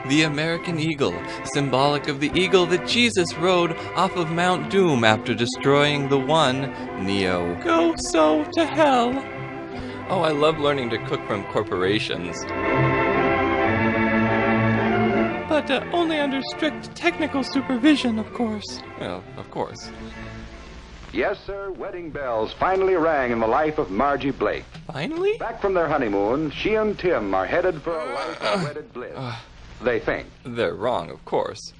the American eagle, symbolic of the eagle that Jesus rode off of Mount Doom after destroying the one, Neo. Go so to hell. Oh, I love learning to cook from corporations. But only under strict technical supervision, of course. Well, of course. Yes, sir, wedding bells finally rang in the life of Margie Blake. Finally? Back from their honeymoon, she and Tim are headed for a life of wedded bliss. They think. They're wrong, of course.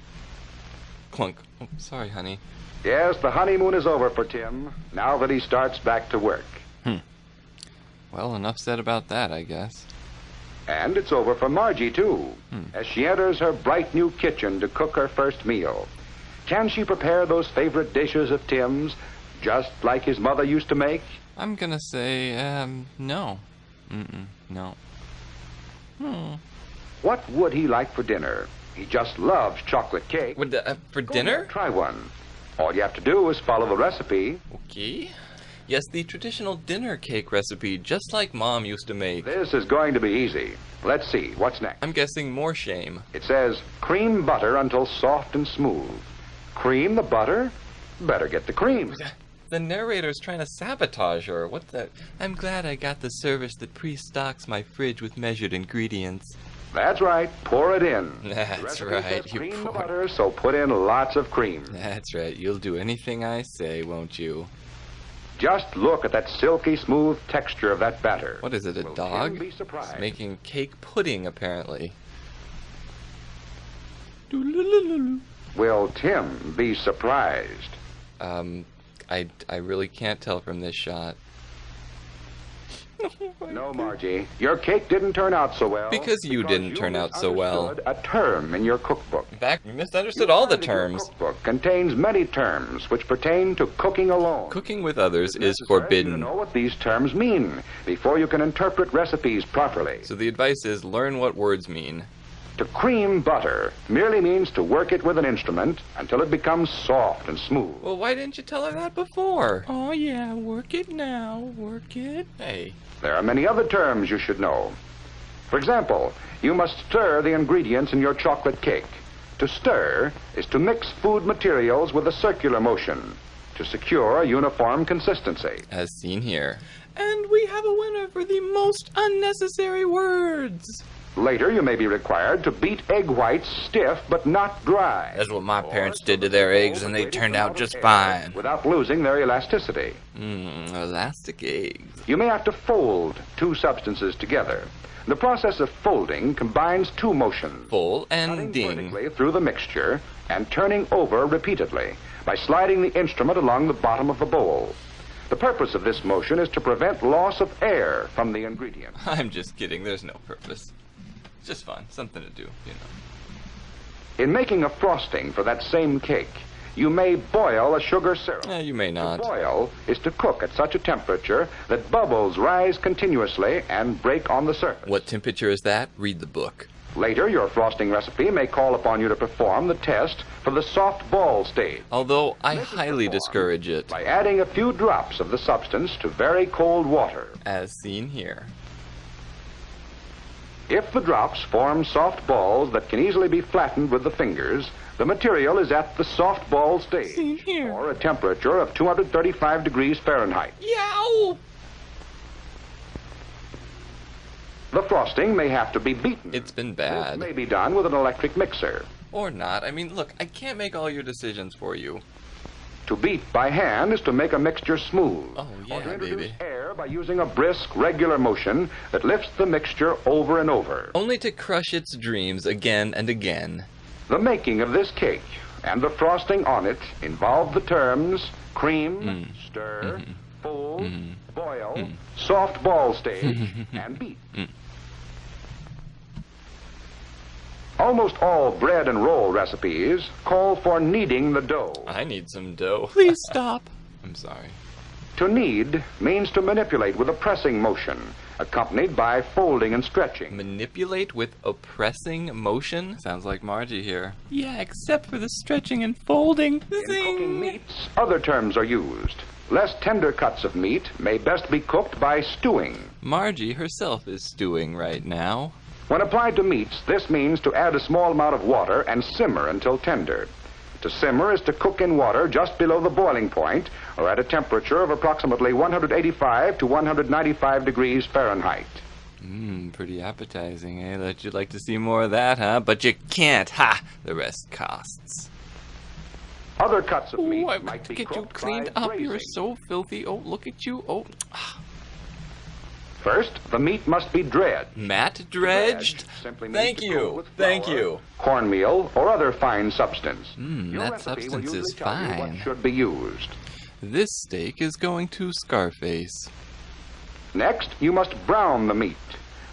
Clunk. Oh, sorry, honey. Yes, the honeymoon is over for Tim, now that he starts back to work. Well, enough said about that, I guess. And it's over for Margie, too, as she enters her bright new kitchen to cook her first meal. Can she prepare those favorite dishes of Tim's, just like his mother used to make? I'm gonna say, no. No. What would he like for dinner? He just loves chocolate cake. For dinner? Try one. All you have to do is follow the recipe. Okay. Yes, the traditional dinner cake recipe, just like Mom used to make. This is going to be easy. Let's see, what's next? I'm guessing more shame. It says, cream butter until soft and smooth. Cream the butter? Better get the cream. The narrator's trying to sabotage her. What the? I'm glad I got the service that pre-stocks my fridge with measured ingredients. That's right, pour it in. That's The recipe right, says you cream the pour. butter, so put in lots of cream. That's right, you'll do anything I say, won't you? Just look at that silky smooth texture of that batter. What is it, a Will dog? Tim be surprised? It's making cake pudding, apparently. Will Tim be surprised? I really can't tell from this shot. No, Margie, your cake didn't turn out so well. Because you didn't turn out so well. misunderstood a term in your cookbook. In fact, you misunderstood all the Find that your terms. cookbook contains many terms which pertain to cooking alone. Cooking with others is Necessary to forbidden. know what these terms mean before you can interpret recipes properly. So the advice is learn what words mean. To cream butter merely means to work it with an instrument until it becomes soft and smooth. Well, why didn't you tell her that before? Oh yeah, work it now, work it. Hey. There are many other terms you should know. For example, you must stir the ingredients in your chocolate cake. To stir is to mix food materials with a circular motion to secure a uniform consistency. As seen here. And we have a winner for the most unnecessary words. Later, you may be required to beat egg whites stiff but not dry. That's what my Or parents so did to that their the eggs dough and is they ready turned to out melt just air fine. Without losing their elasticity. Elastic eggs. You may have to fold two substances together. The process of folding combines two motions. Full and Cutting ding. vertically through the mixture and turning over repeatedly by sliding the instrument along the bottom of the bowl. The purpose of this motion is to prevent loss of air from the ingredient. I'm just kidding, there's no purpose. It's just fun, something to do, you know. In making a frosting for that same cake, you may boil a sugar syrup. You may not. To boil is to cook at such a temperature that bubbles rise continuously and break on the surface. What temperature is that? Read the book. Later, your frosting recipe may call upon you to perform the test for the soft ball stage. Although I Make it highly perform discourage it. By adding a few drops of the substance to very cold water. As seen here. If the drops form soft balls that can easily be flattened with the fingers, the material is at the soft ball stage, Seen here. or a temperature of 235 degrees Fahrenheit. Yow! The frosting may have to be beaten. It's been This bad. may be done with an electric mixer. Or not. I mean, look, I can't make all your decisions for you. To beat by hand is to make a mixture smooth. Oh, yeah, or to introduce baby. air by using a brisk, regular motion that lifts the mixture over and over. Only to crush its dreams again and again. The making of this cake and the frosting on it involve the terms cream, stir, fold, boil, soft ball stage, and beat. Almost all bread and roll recipes call for kneading the dough. I need some dough. Please stop. I'm sorry. To knead means to manipulate with a pressing motion, accompanied by folding and stretching. Manipulate with oppressing motion? Sounds like Margie here. Yeah, except for the stretching and folding. In cooking meats, other terms are used. Less tender cuts of meat may best be cooked by stewing. Margie herself is stewing right now. When applied to meats, this means to add a small amount of water and simmer until tender. To simmer is to cook in water just below the boiling point, or at a temperature of approximately 185 to 195 degrees Fahrenheit. Pretty appetizing, eh? That you'd like to see more of that, huh? But you can't, ha! The rest costs. Other cuts of meat I've might got to be get you cooked cleaned by up. You're braising. so filthy. Oh, look at you. Oh, First, the meat must be dredged. Matt dredged? Simply means Thank to you. cook with Thank flour, you. cornmeal, or other fine substance. Your that recipe will substance is usually tell you fine. what should be used. This steak is going to Scarface. Next, you must brown the meat.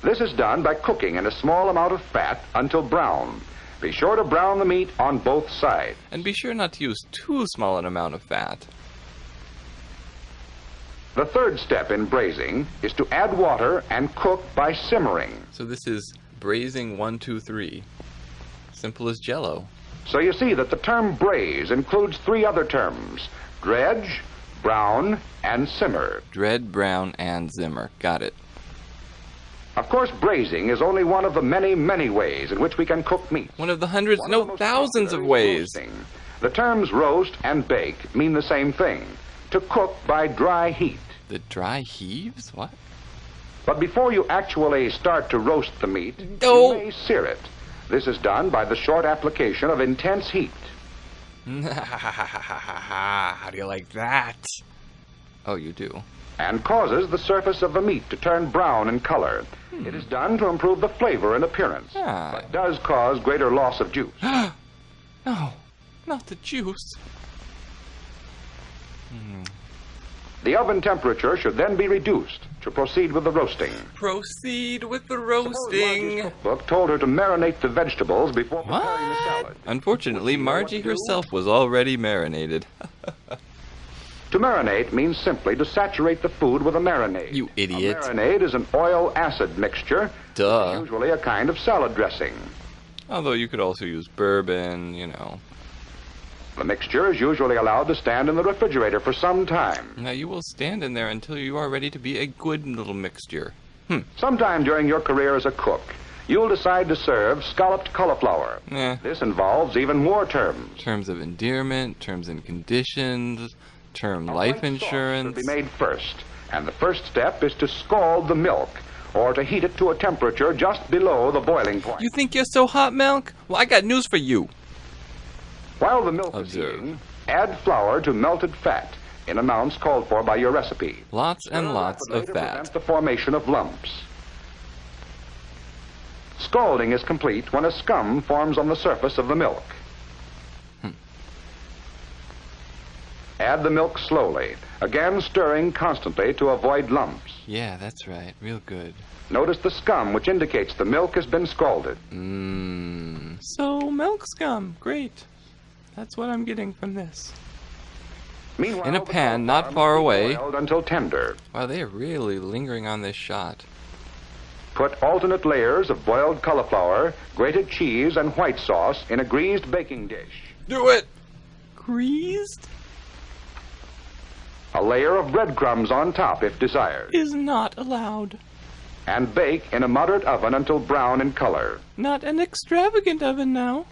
This is done by cooking in a small amount of fat until brown. Be sure to brown the meat on both sides. And be sure not to use too small an amount of fat. The third step in braising is to add water and cook by simmering. So this is braising 1, 2, 3. Simple as Jello. So you see that the term braise includes three other terms: dredge, brown, and simmer. Dread, brown, and Zimmer. Got it. Of course, braising is only one of the many, many ways in which we can cook meat. One of the hundreds, One of the no, most thousands of popular is ways. roasting. The terms roast and bake mean the same thing: to cook by dry heat. The dry heaves? What? But before you actually start to roast the meat, No. you may sear it. This is done by the short application of intense heat. How do you like that? Oh, you do. And causes the surface of the meat to turn brown in color. It is done to improve the flavor and appearance, Ah. but does cause greater loss of juice. No, not the juice. The oven temperature should then be reduced to proceed with the roasting. Proceed with the Margie's roasting. cookbook told her to marinate the vegetables before preparing the What? salad. Unfortunately, Would you know what Margie to do? herself was already marinated. To marinate means simply to saturate the food with a marinade. You idiot. A marinade is an oil-acid mixture, Duh. usually a kind of salad dressing. Although you could also use bourbon, you know. The mixture is usually allowed to stand in the refrigerator for some time. Now you will stand in there until you are ready to be a good little mixture. Sometime during your career as a cook, you'll decide to serve scalloped cauliflower. This involves even more terms. Terms of endearment, terms and conditions, term A life white sauce insurance. should be made first, and the first step is to scald the milk, or to heat it to a temperature just below the boiling point. You think you're so hot, Milk? Well, I got news for you. While the milk Observe. is heating, add flour to melted fat in amounts called for by your recipe. Lots and Stir lots of rapidly to fat. prevent the formation of lumps. Scalding is complete when a scum forms on the surface of the milk. Add the milk slowly, again stirring constantly to avoid lumps. Yeah, that's right. Real good. Notice the scum, which indicates the milk has been scalded. So, milk scum. Great. That's what I'm getting from this. Meanwhile, In a the pan cauliflower not must far be away. boiled until tender. Wow, they are really lingering on this shot. Put alternate layers of boiled cauliflower, grated cheese, and white sauce in a greased baking dish. Do it! Greased? A layer of breadcrumbs on top if desired. Is not allowed. And bake in a moderate oven until brown in color. Not an extravagant oven now.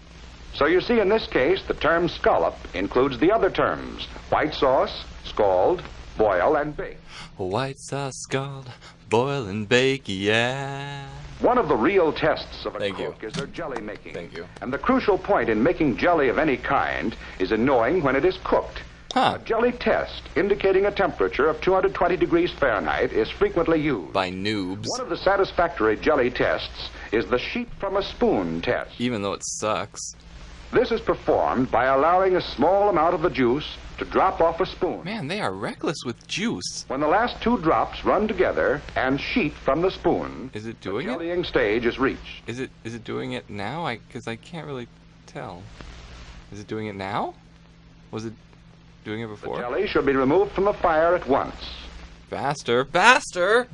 So you see, in this case, the term scallop includes the other terms: white sauce, scald, boil, and bake. White sauce, scald, boil and bake, yeah. One of the real tests of a Thank cook you. is their jelly making. Thank you. And the crucial point in making jelly of any kind is in knowing when it is cooked. Huh. A jelly test indicating a temperature of 220 degrees Fahrenheit is frequently used. By noobs. One of the satisfactory jelly tests is the sheep from a spoon test. Even though it sucks. This is performed by allowing a small amount of the juice to drop off a spoon. Man, they are reckless with juice. When the last two drops run together and sheet from the spoon, Is it the doing it? jellying stage is reached. Is it doing it now? Because I can't really tell. Is it doing it now? Was it doing it The before? jelly should be removed from the fire at once. Faster, faster!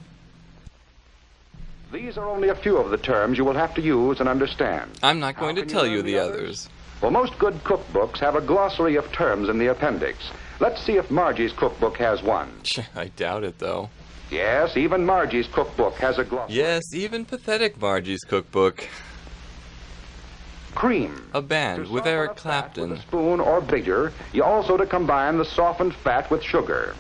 These are only a few of the terms you will have to use and understand. I'm not How going to can tell learn you the others. Well, most good cookbooks have a glossary of terms in the appendix. Let's see if Margie's cookbook has one. I doubt it, though. Yes, even Margie's cookbook has a glossary. Yes, even pathetic Margie's cookbook. Cream. A band To with soften Eric a fat Clapton. With a spoon or bigger, you also to combine the softened fat with sugar.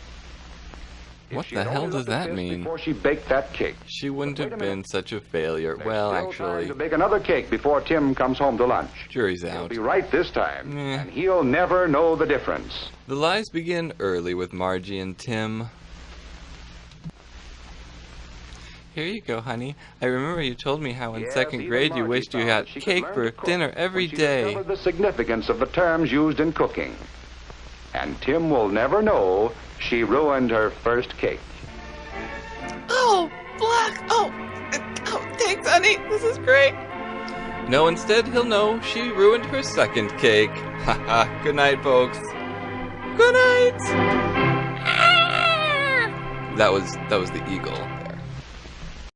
What the hell does that mean? Before she baked that cake. She wouldn't have been such a failure. There's Well, still actually, time to bake another cake before Tim comes home to lunch. jury's He'll out. be right this time, Meh. and he'll never know the difference. The lies begin early with Margie and Tim. Here you go, honey. I remember you told me how in Yes, second even grade you Margie wished you found had she could cake learn for to cook dinner every when she day. discovered the significance of the terms used in cooking. And Tim will never know she ruined her first cake. Oh, Black! Oh, thanks, honey. This is great. No, instead he'll know she ruined her second cake. Haha. Good night, folks. Good night. That was the eagle.